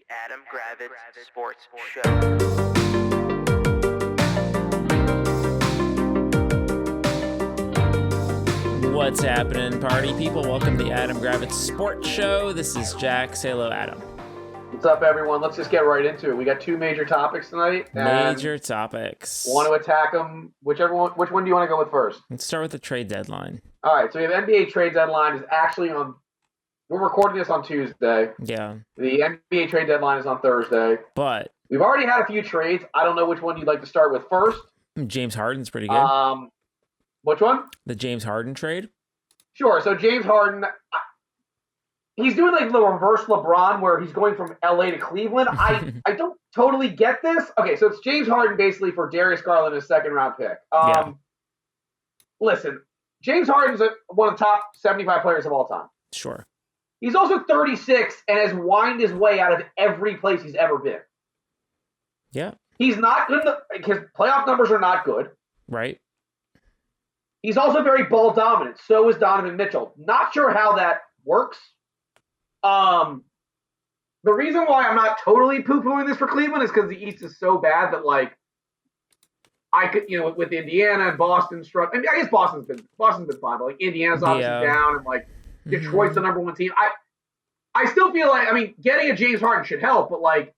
Adam Gravitz Sports Show. What's happening, party people? Welcome to the Adam Gravitz Sports Show. This is Jack. Say hello, Adam. What's up, everyone? Let's just get right into it. We got two major topics tonight. Major topics. Want to attack them? Which one do you want to go with first? Let's start with the trade deadline. All right, so we have NBA trade deadline is actually on. We're recording this on Tuesday. Yeah. The NBA trade deadline is on Thursday. But we've already had a few trades. I don't know which one you'd like to start with first. James Harden's pretty good. Which one? The James Harden trade? Sure. So James Harden, he's doing like the reverse LeBron where he's going from LA to Cleveland. I don't totally get this. Okay, so it's James Harden basically for Darius Garland, his second round pick. Listen, James Harden's one of the top 75 players of all time. Sure. He's also 36 and has whined his way out of every place he's ever been. Yeah. He's not good. His playoff numbers are not good. Right. He's also very ball dominant. So is Donovan Mitchell. Not sure how that works. The reason why I'm not totally poo-pooing this for Cleveland is because the East is so bad that, like, I could, with Indiana and Boston struck. I mean, I guess Boston's been fine, but like Indiana's obviously down, and like Detroit's the number one team. I still feel like, I mean, getting a James Harden should help, but like,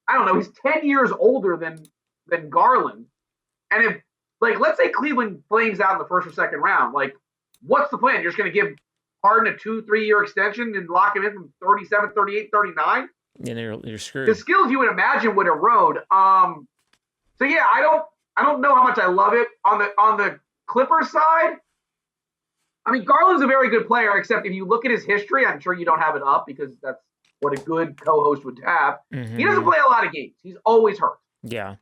I don't know, he's 10 years older than Garland, and if, like, let's say Cleveland flames out in the first or second round. Like, what's the plan? You're just going to give Harden a 2-3 year extension and lock him in from 37, 38, 39? Yeah, you're screwed. The skills you would imagine would erode. So yeah, I don't know how much I love it. On the Clippers side, I mean, Garland's a very good player, except if you look at his history, I'm sure you don't have it up because that's what a good co-host would have. Mm-hmm. He doesn't play a lot of games. He's always hurt. Yeah.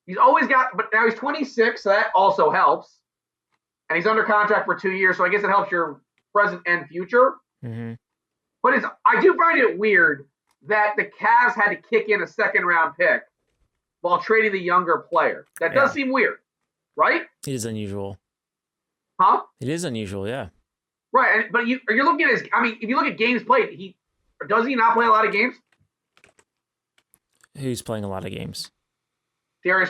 He's always got, but now he's 26, so that also helps. And he's under contract for 2 years, so I guess it helps your present and future. Mm-hmm. But I do find it weird that the Cavs had to kick in a second-round pick while trading the younger player. That does seem weird, right? It is unusual. Huh? It is unusual, yeah. Right, but you're looking at his. I mean, if you look at games played, does he not play a lot of games? Who's playing a lot of games? Darius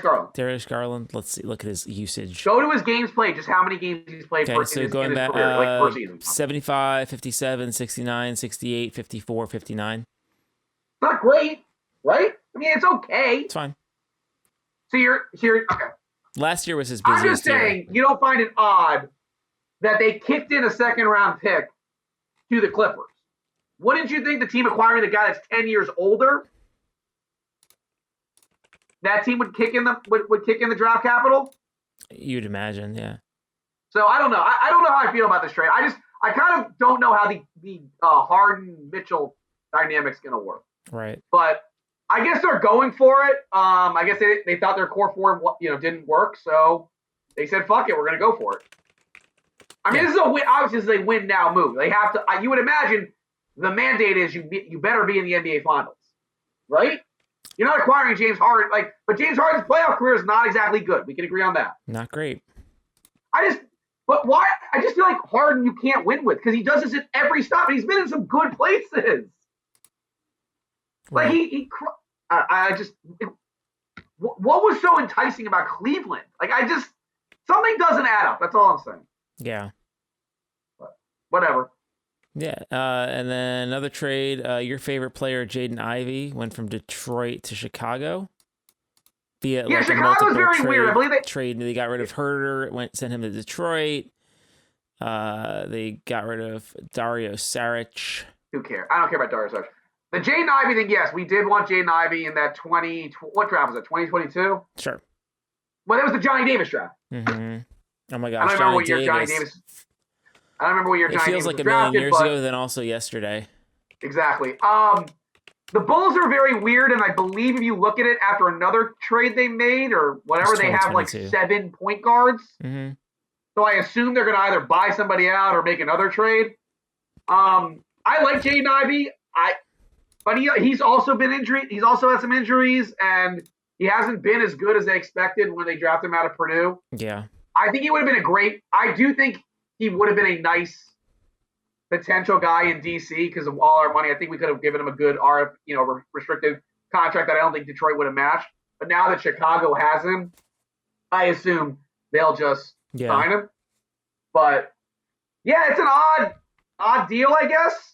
Garland. Let's see. Look at his usage. Go to his games played. Just how many games he's played in his career, like per season. 75, 57, 69, 68, 54, 59. Not great, right? I mean, it's okay. It's fine. So you're okay. Last year was his busiest I'm just saying, you don't find it odd that they kicked in a second-round pick to the Clippers. Wouldn't you think the team acquiring the guy that's 10 years older, that team would kick in the draft capital? You'd imagine, yeah. So I don't know. I don't know how I feel about this trade. I kind of don't know how the Harden Mitchell dynamic's going to work. Right. But I guess they're going for it. I guess they thought their core four didn't work, so they said, "Fuck it, we're going to go for it." I mean, this is a win. Obviously, this is a win now move. They have to. You would imagine the mandate is you better be in the NBA Finals, right? You're not acquiring James Harden, but James Harden's playoff career is not exactly good. We can agree on that. Not great. But why? I just feel like Harden you can't win with because he does this at every stop, and he's been in some good places. Right. What was so enticing about Cleveland? Something doesn't add up. That's all I'm saying. Yeah. But whatever. Yeah. And then another trade. Your favorite player, Jaden Ivey, went from Detroit to Chicago. Chicago's very weird. I believe they got rid of Herter. Sent him to Detroit. They got rid of Dario Saric. Who cares? I don't care about Dario Saric. The Jaden Ivey thing, yes, we did want Jaden Ivey in that what draft was it? 2022? Sure. Well, that was the Johnny Davis draft. Mm-hmm. Oh my gosh, I don't remember what year Johnny Davis. I don't remember what year Johnny Davis was drafted. It feels like a million years ago, then also yesterday. Exactly. The Bulls are very weird, and I believe if you look at it after another trade they made or whatever, they have like 7 point guards. Mm-hmm. So I assume they're going to either buy somebody out or make another trade. I like Jaden Ivey. But he's also been injured. He's also had some injuries, and he hasn't been as good as they expected when they drafted him out of Purdue. Yeah. I think he would have been I do think he would have been a nice potential guy in DC because of all our money. I think we could have given him a good restricted contract that I don't think Detroit would have matched. But now that Chicago has him, I assume they'll just sign him. But yeah, it's an odd deal, I guess.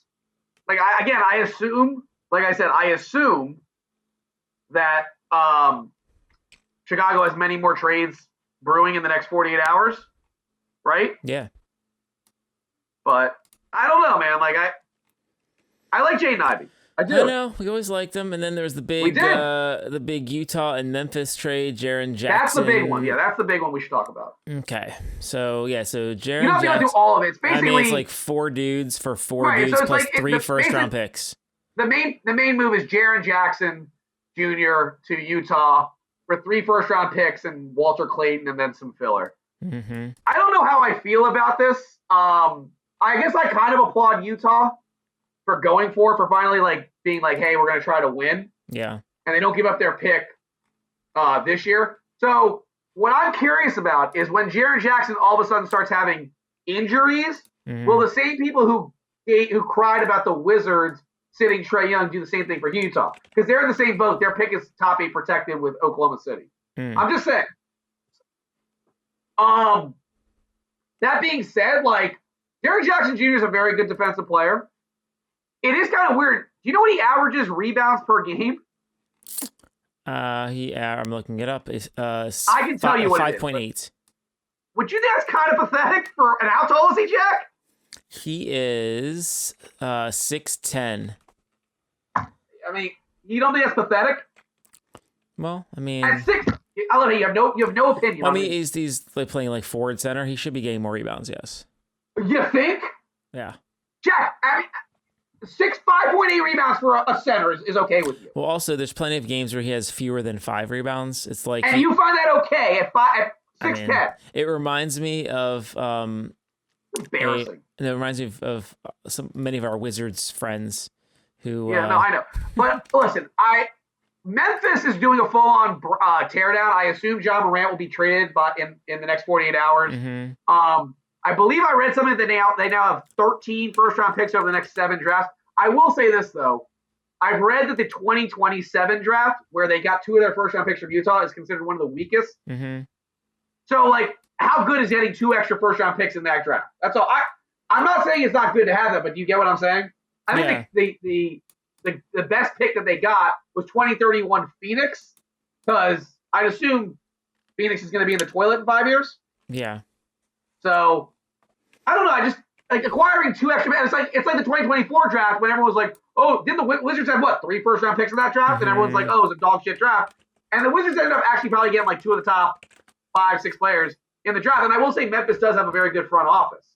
Like I assume, like I said, I assume that Chicago has many more trades brewing in the next 48 hours, right? Yeah. But I don't know, man. Like I like Jaden Ivey. I do. I know. We always liked them. And then there's the big Utah and Memphis trade, Jaren Jackson. That's the big one. Yeah, that's the big one we should talk about. Okay. So Jaren Jackson. You don't have to do all of it. It's basically, I mean, it's like 4 dudes for 4 dudes so plus like, 3 first-round picks. The main move is Jaren Jackson Jr. to Utah for 3 first-round picks and Walter Clayton and then some filler. Mm-hmm. I don't know how I feel about this. I guess I kind of applaud Utah for going for finally like being like, hey, we're going to try to win. Yeah. And they don't give up their pick this year. So what I'm curious about is when Jaren Jackson all of a sudden starts having injuries, will the same people who cried about the Wizards sitting Trae Young do the same thing for Utah? Because they're in the same boat. Their pick is top 8 protected with Oklahoma City. I'm just saying. That being said, like, Jaren Jackson Jr. is a very good defensive player. It is kind of weird. Do you know what he averages rebounds per game? I'm looking it up. I can tell you what 5.8. Would you think that's kind of pathetic for an how tall is he, Jack? He is 6'10". I mean, you don't think that's pathetic? Well, I mean, at 6, I love it. You have no opinion. I mean, he's like playing like forward center. He should be getting more rebounds. Yes. You think? Yeah. Jack, I mean, 5.8 rebounds for a center is okay with you. Well, also, there's plenty of games where he has fewer than 5 rebounds. It's like, and you find that okay at 6'10". I mean, it reminds me of embarrassing. It reminds me of many of our Wizards friends who. Yeah, no, I know. But listen, Memphis is doing a full-on teardown. I assume John Morant will be traded, but in the next 48 hours. Mm-hmm. I believe I read something that they now have 13 first-round picks over the next 7 drafts. I will say this, though. I've read that the 2027 draft, where they got 2 of their first-round picks from Utah, is considered one of the weakest. Mm-hmm. So, like, how good is getting 2 extra first-round picks in that draft? That's all. I'm not saying it's not good to have that, but do you get what I'm saying? I think the best pick that they got was 2031 Phoenix, because I'd assume Phoenix is going to be in the toilet in 5 years. Yeah. So, I don't know. I just like acquiring 2 extra. It's like the 2024 draft when everyone was like, "Oh, didn't the Wizards have what 3 first-round picks in that draft?" Mm-hmm. And everyone's like, "Oh, it was a dog shit draft." And the Wizards ended up actually probably getting like 2 of the top 5, 6 players in the draft. And I will say Memphis does have a very good front office,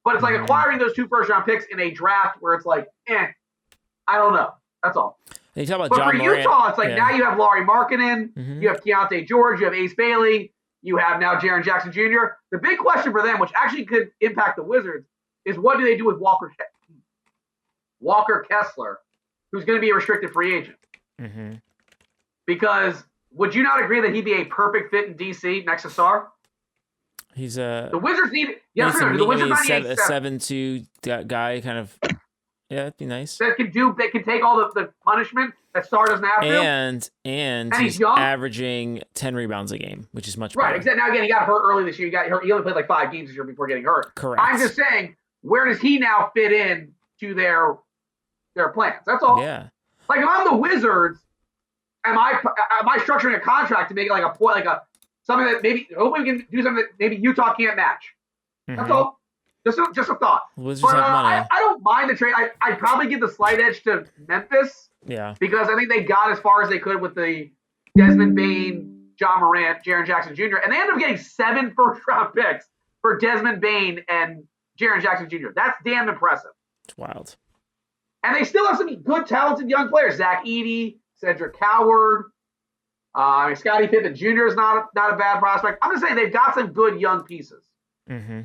but it's like acquiring those 2 first-round picks in a draft where it's like, I don't know. That's all. And you talk about but John for Morant, Utah, it's like now you have Lauri Markkanen, mm-hmm. you have Keontae George, you have Ace Bailey, you have now Jaren Jackson Jr. The big question for them, which actually could impact the Wizards, is what do they do with Walker Kessler, who's going to be a restricted free agent? Mm-hmm. Because would you not agree that he'd be a perfect fit in DC next to Sarr? He's the Wizards need. Yeah, the Wizards need a 7'2" guy, kind of. Yeah, that'd be nice. That can take all the punishment that Sarr doesn't have to. And he's averaging 10 rebounds a game, which is much better. Right, exactly. Now again, he got hurt early this year. He only played like 5 games this year before getting hurt. Correct. I'm just saying, where does he now fit in to their plans? That's all. Yeah. Like if I'm the Wizards, am I structuring a contract to make it like a point, like something that maybe hopefully we can do something that maybe Utah can't match? Mm-hmm. That's all. Just a thought. Wizards have money. I don't mind the trade. I'd probably give the slight edge to Memphis. Yeah. Because I think they got as far as they could with the Desmond Bane, John Morant, Jaren Jackson Jr. And they ended up getting 7 first-round picks for Desmond Bane and Jaren Jackson Jr. That's damn impressive. It's wild. And they still have some good, talented young players. Zach Edey, Cedric Howard, Scottie Pippen Jr. is not a bad prospect. I'm just saying they've got some good young pieces. Mm-hmm.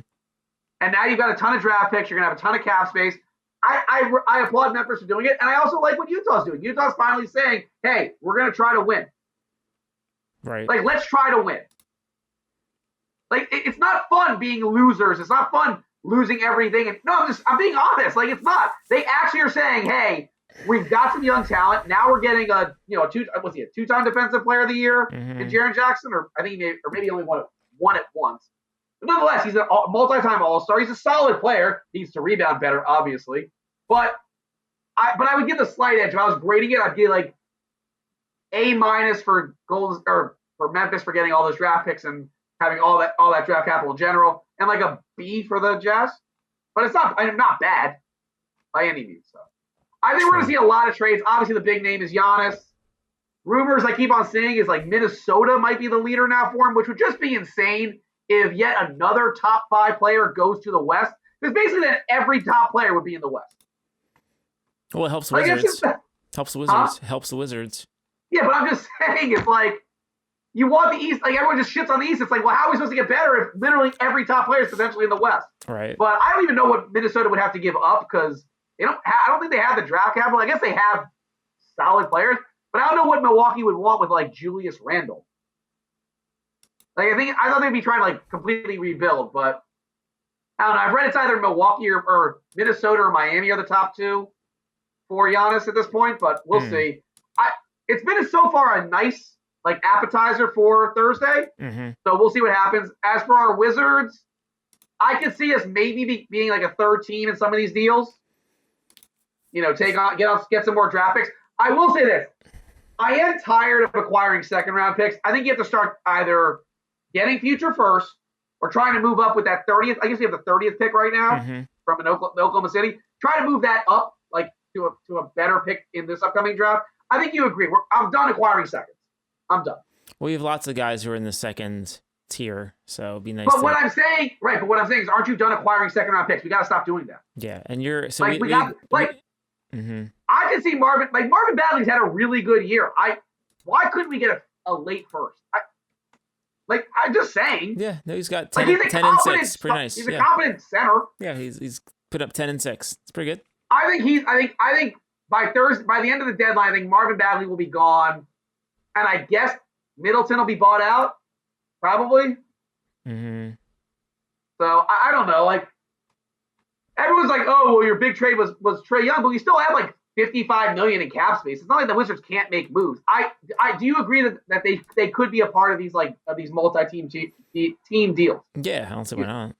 And now you've got a ton of draft picks. You're going to have a ton of cap space. I applaud Memphis for doing it. And I also like what Utah's doing. Utah's finally saying, hey, we're going to try to win. Right. Like, let's try to win. Like, it's not fun being losers. It's not fun losing everything. And no, I'm being honest. Like, it's not. They actually are saying, hey, we've got some young talent. Now we're getting a two-time defensive player of the year in Jaren Jackson, or I think maybe only won it once. But nonetheless, he's a multi-time All-Star. He's a solid player. Needs to rebound better, obviously. But I would give the slight edge. If I was grading it, I'd give like A- for Golden or for Memphis for getting all those draft picks and having all that draft capital in general, and like a B for the Jazz. But it's not bad by any means. So I think we're going to see a lot of trades. Obviously, the big name is Giannis. Rumors I keep on seeing is like Minnesota might be the leader now for him, which would just be insane if yet another top 5 player goes to the West. Because basically then every top player would be in the West. Well, it helps the Wizards. Helps the Wizards. Helps the Wizards. Yeah, but I'm just saying, it's like, you want the East, like everyone just shits on the East. It's like, well, how are we supposed to get better if literally every top player is potentially in the West? Right. But I don't even know what Minnesota would have to give up because I don't think they have the draft capital. I guess they have solid players, but I don't know what Milwaukee would want with like Julius Randle. Like I thought they'd be trying to like completely rebuild, but I don't know. I've read it's either Milwaukee or Minnesota or Miami are the top 2 for Giannis at this point, but we'll see. It's been so far a nice like appetizer for Thursday, so we'll see what happens. As for our Wizards, I could see us maybe being like a 3rd team in some of these deals. You know, get some more draft picks. I will say this: I am tired of acquiring 2nd-round picks. I think you have to start either getting future first or trying to move up with that 30th. I guess you have the 30th pick right now from Oklahoma City. Try to move that up like to a better pick in this upcoming draft. I think you agree. I'm done acquiring seconds. I'm done. Well, we have lots of guys who are in the 2nd tier, so it'd be nice. But what I'm saying is, aren't you done acquiring 2nd-round picks? We got to stop doing that. Yeah, and you're so like I can see Marvin Bagley's had a really good year. Why couldn't we get a late first? I'm just saying. Yeah, no, he's got 10 and 6. Pretty nice. He's a competent center. Yeah, he's put up 10 and 6. It's pretty good. I think by the end of the deadline, I think Marvin Bagley will be gone, and I guess Middleton will be bought out, probably. So I don't know. Like everyone's like, oh, well, your big trade was Trae Young, but we still have like $55 million in cap space. It's not like the Wizards can't make moves. I do you agree that they could be a part of these multi-team team deals? Yeah, I don't see why not.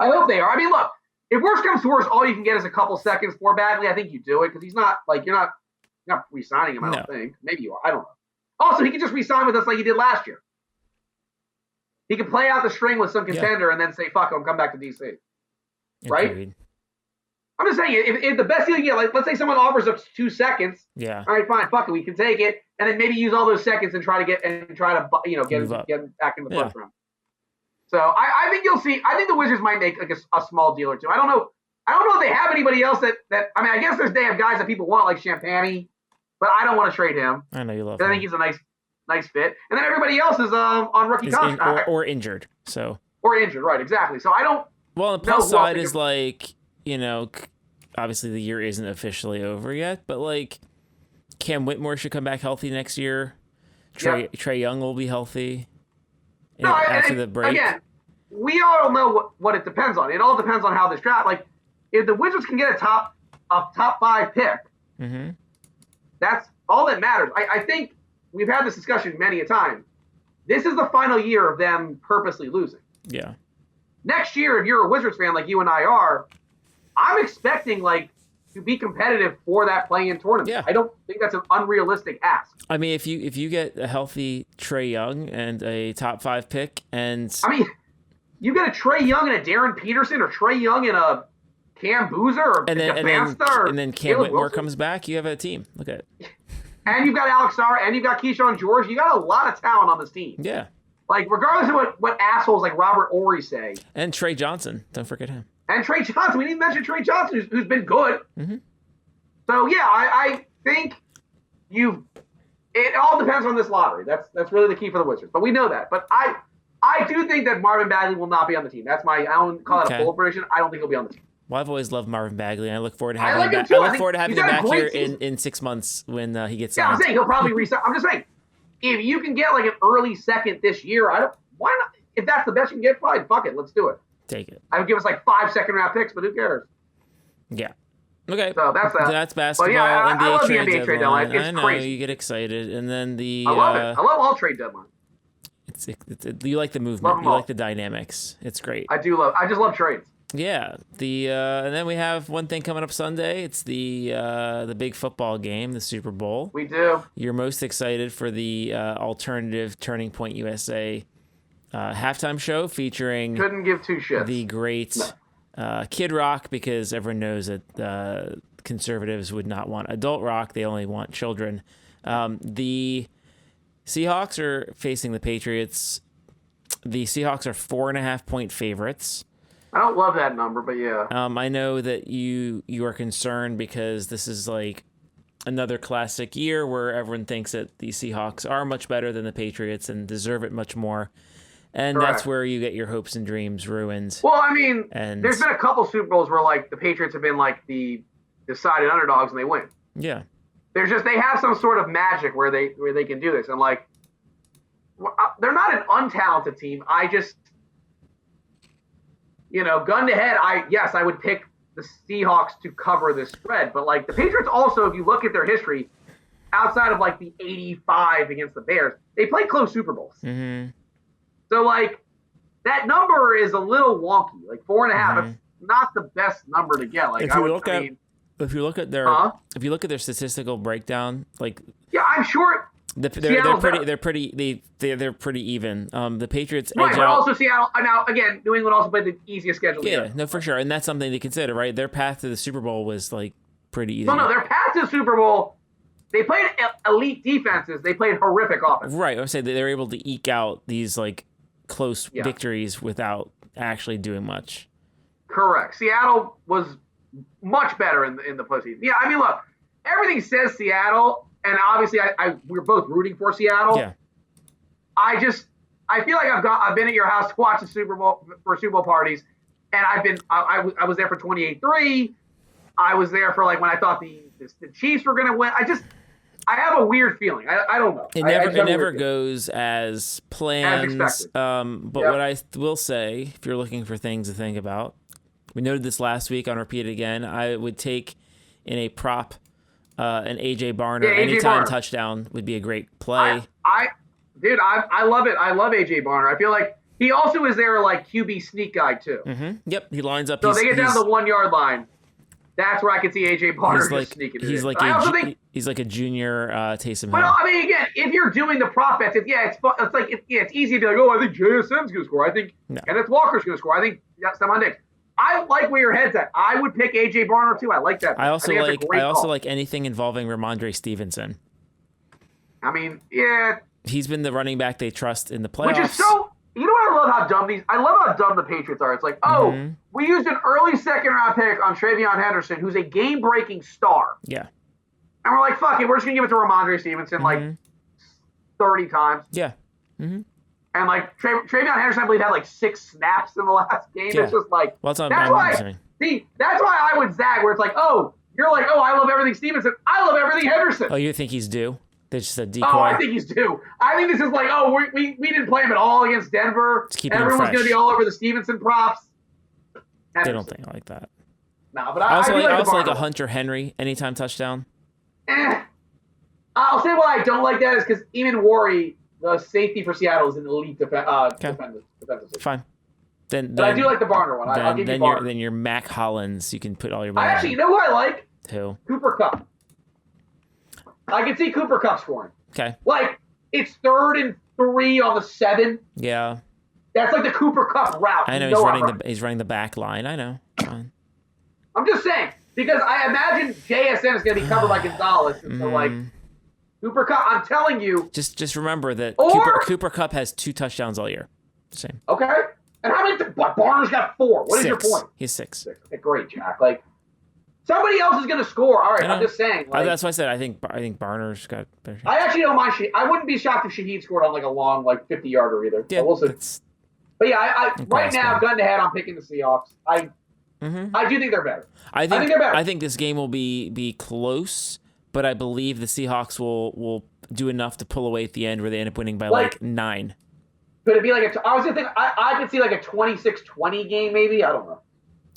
I hope they are. I mean, look. If worse comes to worse, all you can get is a couple seconds for Bagley. I think you do it because he's not like you're not re-signing him. I don't think. Maybe you are. I don't know. Also, he can just re-sign with us like he did last year. He can play out the string with some contender and then say, "Fuck him, come back to DC." Right? Agreed. I'm just saying, if the best deal you get, like let's say someone offers us 2 seconds. Yeah. All right, fine, fuck it, we can take it, and then maybe use all those seconds and try to get back in the first round. So I think you'll see. I think the Wizards might make like a small deal or two. I don't know if they have anybody else that I mean, I guess they have guys that people want like Champagny, but I don't want to trade him. I know you love him. I think he's a nice fit. And then everybody else is on rookie contract or injured. So or injured, right? Exactly. So I don't. Well, the plus side is like obviously the year isn't officially over yet, but like Cam Whitmore should come back healthy next year. Trae Young will be healty. After the break. Again, we all know what it depends on. It all depends on how this draft. Like, if the Wizards can get a top 5 pick, that's all that matters. I think we've had this discussion many a time. This is the final year of them purposely losing. Yeah. Next year, if you're a Wizards fan like you and I are, I'm expecting to be competitive for that play-in tournament. Yeah. I don't think that's an unrealistic ask. I mean, if you get a healthy Trae Young and a top 5 pick, and I mean, you get a Trae Young and a Darren Peterson, or Trae Young and a Cam Boozer, or and then Cam Whitmore comes back, you have a team. Look at it. And you've got Alex Sarr, and you've got Keyshawn George. You got a lot of talent on this team. Yeah. Like, regardless of what assholes like Robert Ory say. And Trey Johnson. Don't forget him. And Trey Johnson. We didn't mention Trey Johnson, who's been good. So, yeah, I think it all depends on this lottery. That's really the key for the Wizards. But we know that. But I do think that Marvin Bagley will not be on the team. That's I don't call that a bold prediction. I don't think he'll be on the team. Well, I've always loved Marvin Bagley, and I look forward to having him back. I look forward to having him back here in 6 months when he gets signed. I'm saying he'll probably resign. I'm just saying, if you can get like an early second this year, why not? If that's the best you can get, fine, fuck it, let's do it. Take it. I would give us like 5 second-round picks, but who cares? Yeah. Okay. So that's that. That's basketball. But yeah, I NBA love the trade NBA trade deadline. deadline. It's I know crazy. you get excited, and then the I love it. I love all trade deadlines. You like the movement. Love 'em You all. like the dynamics. It's great. I just love trades. Yeah. And then we have one thing coming up Sunday. It's the big football game, the Super Bowl. We do. You're most excited for the alternative Turning Point USA halftime show featuring Couldn't give two shits. the great Kid Rock, because everyone knows that conservatives would not want adult rock. They only want children. The Seahawks are facing the Patriots. The Seahawks are 4.5-point favorites. I don't love that number, but yeah. I know that you are concerned because this is like another classic year where everyone thinks that the Seahawks are much better than the Patriots and deserve it much more. And Correct. that's where you get your hopes and dreams ruined. Well, I mean, And- there's been a couple Super Bowls where like the Patriots have been like the decided underdogs and they win. Yeah. There's just they have some sort of magic where they can do this, and like they're not an untalented team. I just, gun to head, I would pick the Seahawks to cover this spread, but like the Patriots also, if you look at their history, outside of like the 85 against the Bears, they played close Super Bowls. Mm-hmm. So like that number is a little wonky, like 4.5. Mhm. It's not the best number to get. Like If you look at their statistical breakdown, like yeah, I'm sure. they're Seattle's pretty even. The Patriots Right, edge but out. also Seattle. Now again, New England also played the easiest schedule. Yeah, Here. no, for sure, and that's something to consider, right? Their path to the Super Bowl was like pretty easy. No, their path to the Super Bowl. They played elite defenses. They played horrific offense. Right, I would say that they're able to eke out these like close Yeah. victories without actually doing much. Correct. Seattle was much better in the postseason. Yeah, I mean, look, everything says Seattle, and obviously, we're both rooting for Seattle. Yeah. I feel like I've been at your house to watch the Super Bowl parties, and I was there for 28-3. I was there for like when I thought the Chiefs were going to win. I have a weird feeling. I don't know. It I never just have a never weird feeling. goes as planned. expected. But Yep. what I will say, if you're looking for things to think about, we noted this last week. On repeat again, I would take in a prop an AJ Barner Yeah, A.J. anytime Barner. touchdown would be a great play. I love it. I love AJ Barner. I feel like he also is their like QB sneak guy too. Yep, he lines up. So they get down to the 1 yard line. That's where I can see AJ Barner He's just like sneaking it he's in. like I also think, he's like a junior Taysom but Hill. I mean, again, if you're doing the prop bets, it's easy to be like, oh, I think JSN's going to score. I think No. Kenneth Walker's going to score. I think Stephon Diggs. I like where your head's at. I would pick AJ Barner too. I like that. I also think that's a great call. like anything involving Ramondre Stevenson. I mean, yeah, He's been the running back they trust in the playoffs. which is so. You know what I love I love how dumb the Patriots are. It's like, Mm-hmm. we used an early second-round pick on Travion Henderson, who's a game-breaking star. Yeah. And we're like, fuck it, we're just going to give it to Ramondre Stevenson like 30 times. Yeah. Mm-hmm. And like Travion Henderson, I believe, had like 6 snaps in the last game. Yeah. It's just like, Well, it's not that's bad. why, that's why I would zag, where it's like, you're like, I love everything Stevenson. I love everything Henderson. Oh, you think he's due? They just a decoy. Oh, I think he's due. I think this is like, we didn't play him at all against Denver. Just keeping him Everyone's fresh. going to be all over the Stevenson props. They don't think like that. No, but I also do like the a Barner. Hunter Henry anytime touchdown. I'll say why I don't like that is because Eamon Worry, the safety for Seattle, is an elite defensive. Fine. Then But I do like the Barner one. I'll give you Barner. Then your Mac Hollins. You can put all your I money actually, on. you know who I like? Who? Cooper Kupp. I can see Cooper Kupp scoring. Okay. Like, it's 3rd and 3 on the 7. Yeah. That's like the Cooper Kupp route. I know You he's running the back line. I know. Fine. I'm just saying, because I imagine JSN is going to be covered by Gonzalez. And so, like, Cooper Kupp, I'm telling you. Just remember that Or- Cooper Kupp has 2 touchdowns all year. Same. Okay? And how many? Barner's got 4. What is your 6. point? He's 6. 6. Okay, great, Jack. Like, somebody else is going to score. All right, I know. I'm just saying. Like, That's why I said I think Barner's got better. I actually don't mind Shaheed. I wouldn't be shocked if Shaheed scored on like a long, like 50-yarder either. Yeah, So we'll see. that's- But yeah, I right Glass now, guy. gun to head, I'm picking the Seahawks. I do think they're better. I think they're better. I think this game will be close, but I believe the Seahawks will do enough to pull away at the end where they end up winning by like 9. Could it be like I was gonna think I could see like a 26-20 game maybe. I don't know.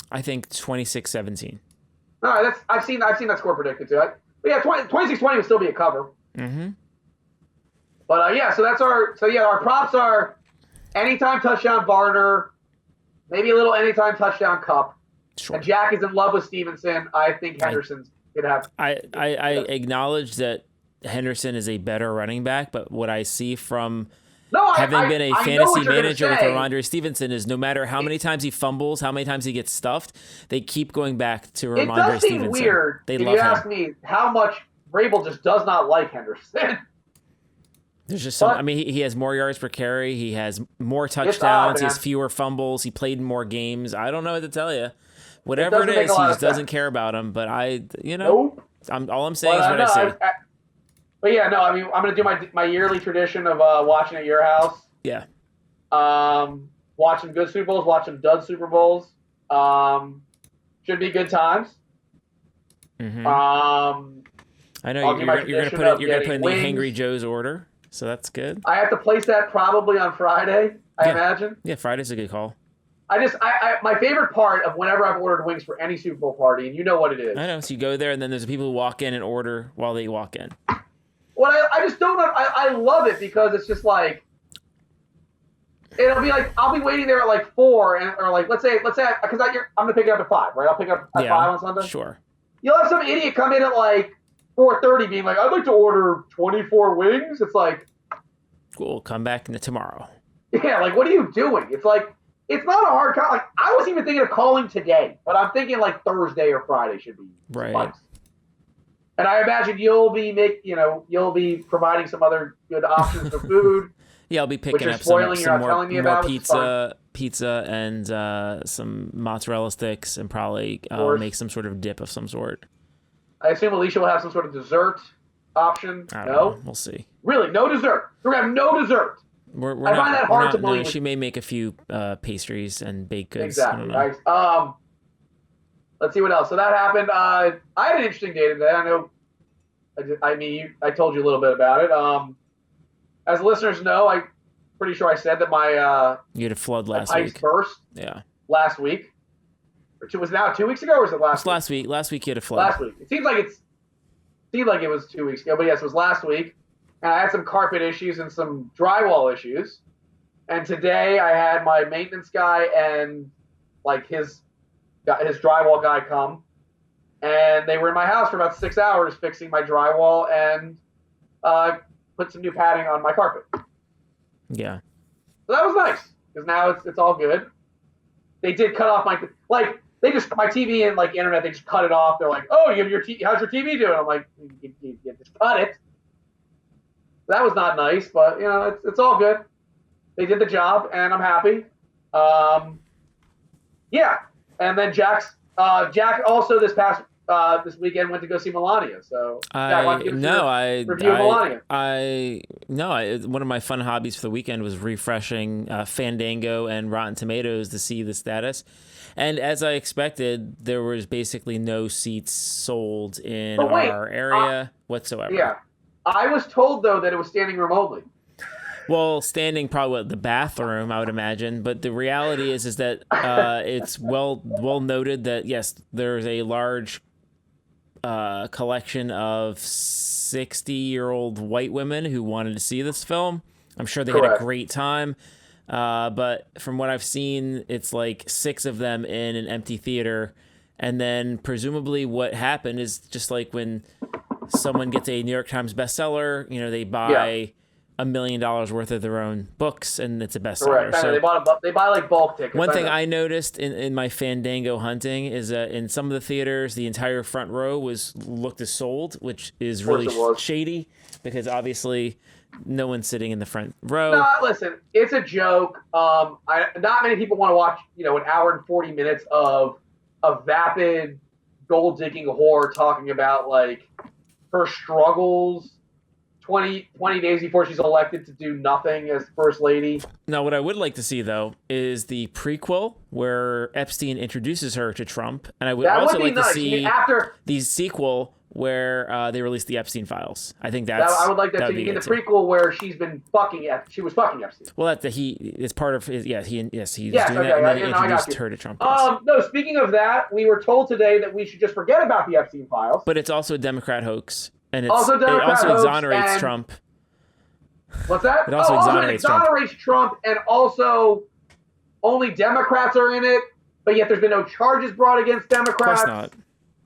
I think 26-17. No, I've seen that score predicted too. But yeah, 26-20 would still be a cover. Mm-hmm. But yeah, so our props are anytime touchdown Varner, maybe a little anytime touchdown Cup. Sure. And Jack is in love with Stevenson. I think Henderson's could have. I acknowledge that Henderson is a better running back, but what I see from having been a fantasy manager with Ramondre Stevenson is no matter how many times he fumbles, how many times he gets stuffed, they keep going back to Ramondre Stevenson. It does seem weird if you ask me how much Vrabel just does not like Henderson. There's just some. I mean, he has more yards per carry. He has more touchdowns. He has fewer fumbles. He played in more games. I don't know what to tell you. Whatever it is, he just doesn't care about him. But nope. All I'm saying is what I see. But yeah, no, I mean, I'm going to do my yearly tradition of watching at your house. Yeah. Watching good Super Bowls, watching dud Super Bowls. Should be good times. Mm-hmm. I know you're going to put it in the Hangry Joe's order, so that's good. I have to place that probably on Friday, I imagine. Yeah, Friday's a good call. My favorite part of whenever I've ordered wings for any Super Bowl party, and you know what it is. I know. So you go there, and then there's people who walk in and order while they walk in. Well, I just don't know. I love it because it's just like it'll be like I'll be waiting there at like 4 or like let's say because I'm gonna pick it up at 5, right? I'll pick it up at 5 on Sunday. Sure. You'll have some idiot come in at like 4:30, being like, "I'd like to order 24 wings." It's like, cool. Come back tomorrow. Yeah, like what are you doing? It's like it's not a hard call. Like I was even thinking of calling today, but I'm thinking like Thursday or Friday should be right. Spikes. And I imagine you'll be providing some other good options for food. Yeah, I'll be picking up some more pizza and some mozzarella sticks and probably make some sort of dip of some sort. I assume Alicia will have some sort of dessert option. I don't know. We'll see. Really, no dessert. We're gonna have no dessert. I find that hard to believe. No, she may make a few pastries and baked goods. Exactly. Let's see what else. So that happened. I had an interesting day today. I know. I told you a little bit about it. As listeners know, I'm pretty sure I said that my you had a flood last week. Burst. Yeah. Last week. Was it now 2 weeks ago, or was it last week? Last week. Last week you had a flood. Last week. It seemed like it was 2 weeks ago, but yes, it was last week. And I had some carpet issues and some drywall issues. And today I had my maintenance guy and like his drywall guy come, and they were in my house for about 6 hours fixing my drywall and put some new padding on my carpet. Yeah. So that was nice because now it's all good. They did cut off my TV and like internet. They just cut it off. They're like, "Oh, how's your TV doing?" I'm like, "You just cut it." That was not nice, but it's all good. They did the job, and I'm happy. Yeah. And then Jack also this weekend went to go see Melania. So Melania. One of my fun hobbies for the weekend was refreshing Fandango and Rotten Tomatoes to see the status. And as I expected, there was basically no seats sold in our area whatsoever. Yeah. I was told though that it was standing room only. Well, standing probably at the bathroom, I would imagine. But the reality is that it's well noted that, yes, there's a large collection of 60-year-old white women who wanted to see this film. I'm sure they had a great time. But from what I've seen, it's like 6 of them in an empty theater. And then presumably what happened is just like when someone gets a New York Times bestseller, they buy $1 million worth of their own books, and it's a bestseller. Correct. So they buy like bulk tickets. One thing I noticed in my Fandango hunting is that in some of the theaters, the entire front row looked as sold, which is really shady because obviously no one's sitting in the front row. No, listen, it's a joke. Not many people want to watch, an hour and 40 minutes of a vapid gold digging whore talking about like her struggles 20 days before she's elected to do nothing as first lady. Now, what I would like to see, though, is the prequel where Epstein introduces her to Trump. And I would also like to see the sequel where they release the Epstein files. I think I would like that too. In the prequel where she was fucking Epstein. Well, it's part of his, he's doing that, and then he introduced her to Trump. No, speaking of that, we were told today that we should just forget about the Epstein files. But it's also a Democrat hoax. And it also exonerates Trump. What's that? It also exonerates Trump, and also only Democrats are in it, but yet there's been no charges brought against Democrats. Of course not.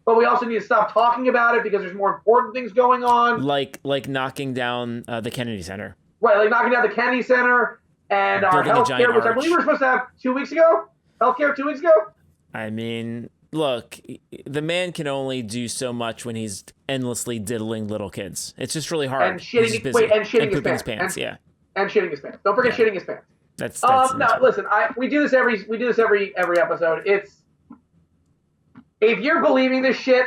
But we also need to stop talking about it because there's more important things going on. Like knocking down the Kennedy Center. Right, like knocking down the Kennedy Center and our healthcare, which I believe we were supposed to have 2 weeks ago. Healthcare 2 weeks ago? I mean, look, the man can only do so much when he's endlessly diddling little kids. It's just really hard. And shitting his pants. And shitting his pants. Don't forget shitting his pants. That's listen, we do this every episode. It's if you're believing this shit,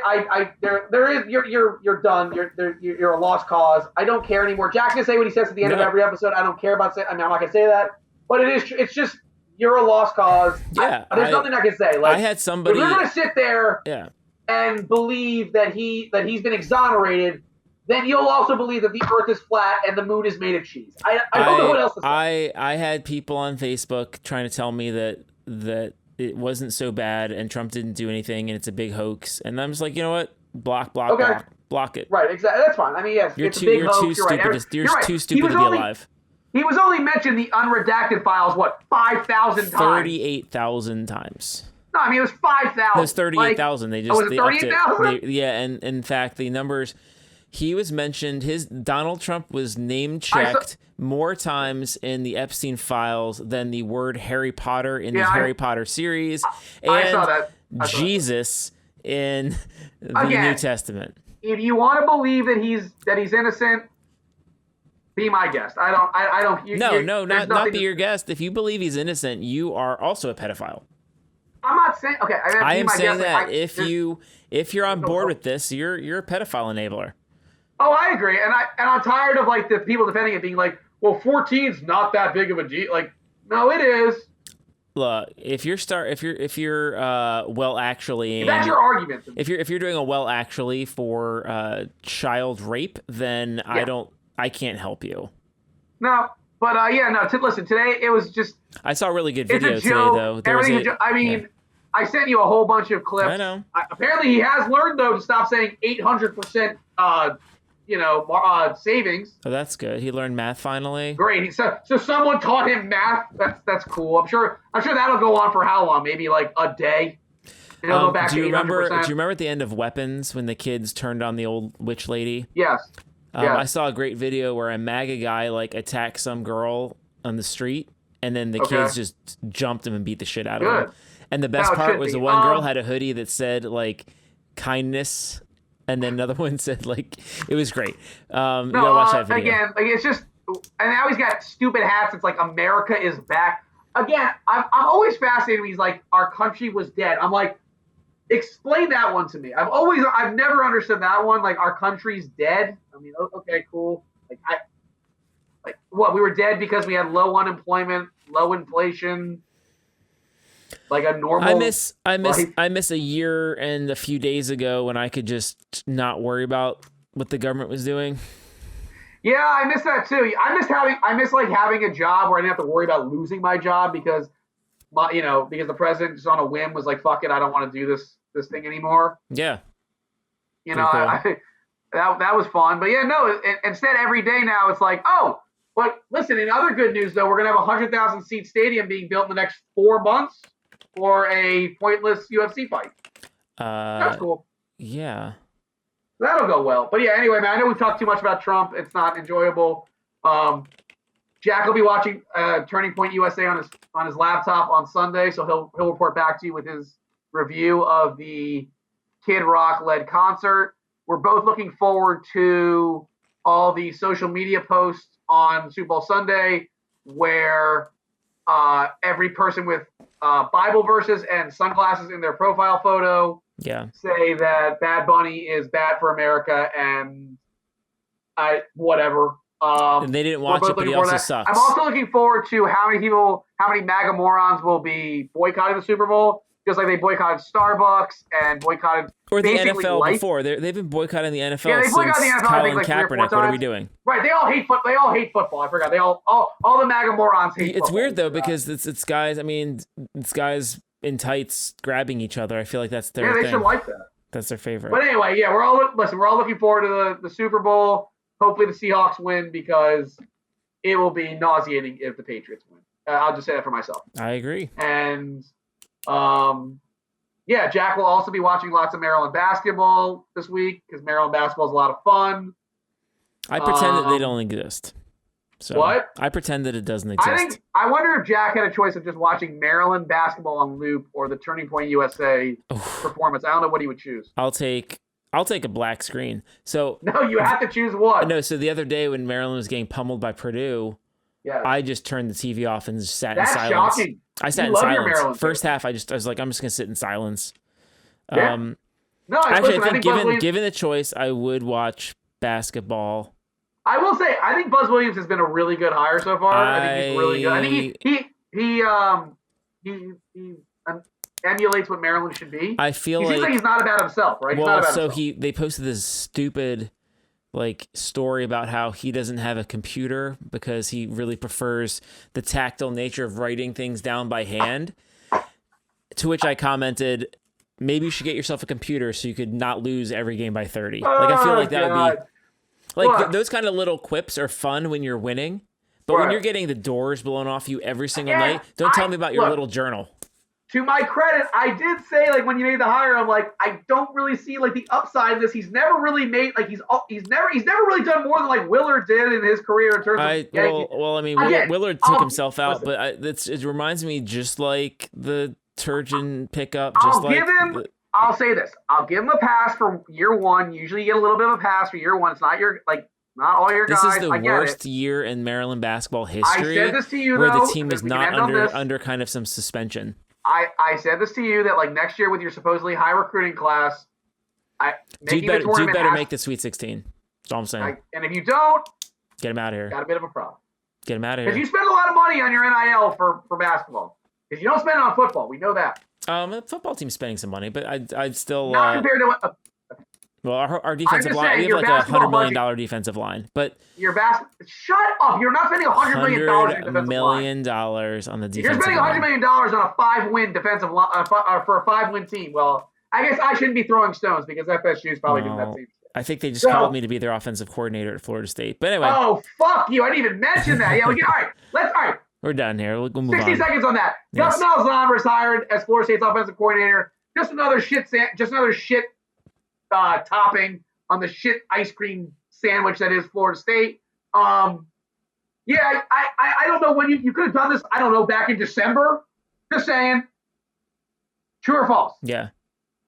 you're done. You're a lost cause. I don't care anymore. Jack's gonna say what he says at the end of every episode. I don't care about saying. I mean, I'm not gonna say that, but it's just you're a lost cause. Yeah, there's nothing I can say. Like, I had somebody. If you're gonna sit there, and believe that he's been exonerated, then you'll also believe that the Earth is flat and the moon is made of cheese. I don't know what else to say. I had people on Facebook trying to tell me that it wasn't so bad and Trump didn't do anything and it's a big hoax. And I'm just like, you know what? Block it. Right, exactly. That's fine. I mean, yes, you're too stupid to be alive. He was only mentioned the unredacted files, 5,000 times? 38,000 times. No, I mean, it was 5,000. It was 38,000. They just was it 38,000? Yeah, and in fact, the numbers, he was mentioned, Donald Trump was name checked more times in the Epstein files than the word Harry Potter in the Harry Potter series, and I saw that. Jesus in the New Testament. If you want to believe that he's innocent, be my guest. I don't. Not be your guest. If you believe he's innocent, you are also a pedophile. I'm not saying. Okay, I am saying that if you're on board with this, you're a pedophile enabler. Oh, I agree, and I'm tired of like the people defending it being like, well, 14's not that big of a deal. Like, no, it is. Look, if you're well actually, that's your argument. If you're doing a well actually for child rape, then I can't help you. No, but listen, today it was just. I saw a really good video today, though. I sent you a whole bunch of clips. I know. Apparently, he has learned though to stop saying 800%. Savings. Oh, that's good. He learned math finally. Great. So someone taught him math. That's cool. I'm sure that'll go on for how long? Maybe like a day. Go back do you to 800%. remember at the end of Weapons when the kids turned on the old witch lady? Yes. I saw a great video where a MAGA guy like attacked some girl on the street, and then the kids just jumped him and beat the shit out of him. And the best part was the one girl had a hoodie that said like kindness. And then another one said, like, it was great. You gotta watch that video. Again, like, it's just, and they always got stupid hats. It's like, America is back. Again, I'm always fascinated when he's like, our country was dead. I'm like, explain that one to me. I've never understood that one. Like, our country's dead. I mean, okay, cool. Like, what, we were dead because we had low unemployment, low inflation, like a normal. I miss a year and a few days ago when I could just not worry about what the government was doing. Yeah, I miss that too. I miss having a job where I didn't have to worry about losing my job because the president just on a whim was like, fuck it, I don't want to do this thing anymore. Yeah. Cool. That was fun. But yeah, no, instead every day now it's like, oh, but listen, in other good news though, we're going to have a 100,000 seat stadium being built in the next 4 months. For a pointless UFC fight. That's cool. Yeah. That'll go well. But yeah, anyway, man, I know we've talked too much about Trump. It's not enjoyable. Jack will be watching Turning Point USA on his laptop on Sunday, so he'll report back to you with his review of the Kid Rock-led concert. We're both looking forward to all the social media posts on Super Bowl Sunday where every person with Bible verses and sunglasses in their profile photo say that Bad Bunny is bad for America and Whatever. And they didn't watch it, but he also sucks. I'm also looking forward to how many MAGA morons will be boycotting the Super Bowl, just like they boycotted Starbucks and boycotted or the NFL before. They've been boichotting the NFL. Yeah, they boycotted the NFL. Kyle I think and like 3 or 4 Kaepernick. times. What are we doing? Right, they all hate football. I forgot. All the MAGA morons hate football. It's weird though because it's guys. I mean, it's guys in tights grabbing each other. I feel like that's their thing. They should like that. That's their favorite. But anyway, yeah, we're all looking forward to the Super Bowl. Hopefully the Seahawks win because it will be nauseating if the Patriots win. I'll just say that for myself. I agree. And yeah, Jack will also be watching lots of Maryland basketball this week because Maryland basketball is a lot of fun. I pretend that they don't exist. So what? I pretend that it doesn't exist. I wonder if Jack had a choice of just watching Maryland basketball on loop or the Turning Point USA performance. I don't know what he would choose. I'll take a black screen. So no, you have to choose one. No, so the other day when Maryland was getting pummeled by Purdue, I just turned the TV off and just sat in silence. That's shocking. I sat in silence. First half, I was like, I'm just gonna sit in silence. Yeah. No, actually, I think given the choice, I would watch basketball. I will say, I think Buzz Williams has been a really good hire so far. I think he's really good. I think he emulates what Maryland should be. I feel he seems like he's not about himself, right? Well, so they posted this stupid story about how he doesn't have a computer because he really prefers the tactile nature of writing things down by hand. To which I commented, maybe you should get yourself a computer so you could not lose every game by 30. I feel like that would be those kind of little quips are fun when you're winning, but when you're getting the doors blown off you every single night, don't tell me about your little journal. To my credit, I did say when you made the hire, I'm like, I don't really see the upside of this. He's never really made he's never really done more than Willard did in his career in terms of. Willard took himself out, but it reminds me just like the Turgeon pickup. I'll say this: I'll give him a pass for year one. Usually, you get a little bit of a pass for year one. It's not not all your guys. This is the worst year in Maryland basketball history. I said this to you where the team is not under kind of some suspension. I said this to you that next year with your supposedly high recruiting class, dude better make the Sweet 16. That's all I'm saying. And if you don't, get him out of here. Got a bit of a problem. Get him out of here. Because you spend a lot of money on your NIL for basketball. Because you don't spend it on football. We know that. The football team's spending some money, but I'd still not compared to what. Well, our defensive line, we have a $100 million defensive line, but shut up! You're not spending $100 million on your defensive line. $100 million on the defensive line. You're spending $100 million on a 5-win defensive line for a 5-win team. Well, I guess I shouldn't be throwing stones because FSU is probably doing that same shit. I think they just called me to be their offensive coordinator at Florida State. But anyway. Oh, fuck you! I didn't even mention that. Yeah, all right. We're done here. We'll move 60 on. 60 seconds on that. Gus Malzahn was hired as Florida State's offensive coordinator. Just another shit topping on the shit ice cream sandwich that is Florida State. I don't know when you could have done this. I don't know, back in December. Just saying. True or false? Yeah.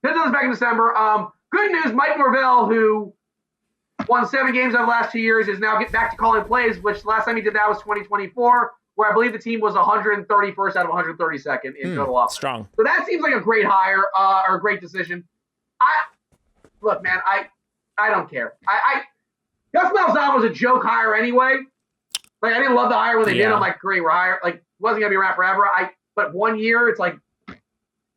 Could have done this back in December. Good news, Mike Norvell, who won 7 games over the last 2 years, is now getting back to calling plays, which last time he did that was 2024, where I believe the team was 131st out of 132nd in total offense. Strong. So that seems like a great hire or a great decision. Look, man, I don't care. Gus Malzahn was a joke hire anyway. I didn't love the hire when they did. I'm like, great, we're hired. Wasn't gonna be around forever. But 1 year, it's like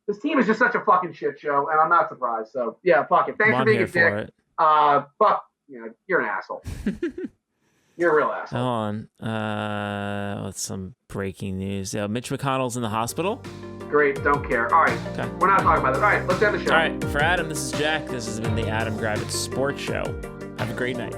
this team is just such a fucking shit show, and I'm not surprised. So yeah, fuck it. Thanks for being a dick. Fuck, you're an asshole. You're a real asshole. Hold on. What's some breaking news? Mitch McConnell's in the hospital. Great, don't care. All right, okay. We're not talking about it. All right, let's end the show. All right, for Adam, this is Jack. This has been the Adam Gravitz Sports Show. Have a great night.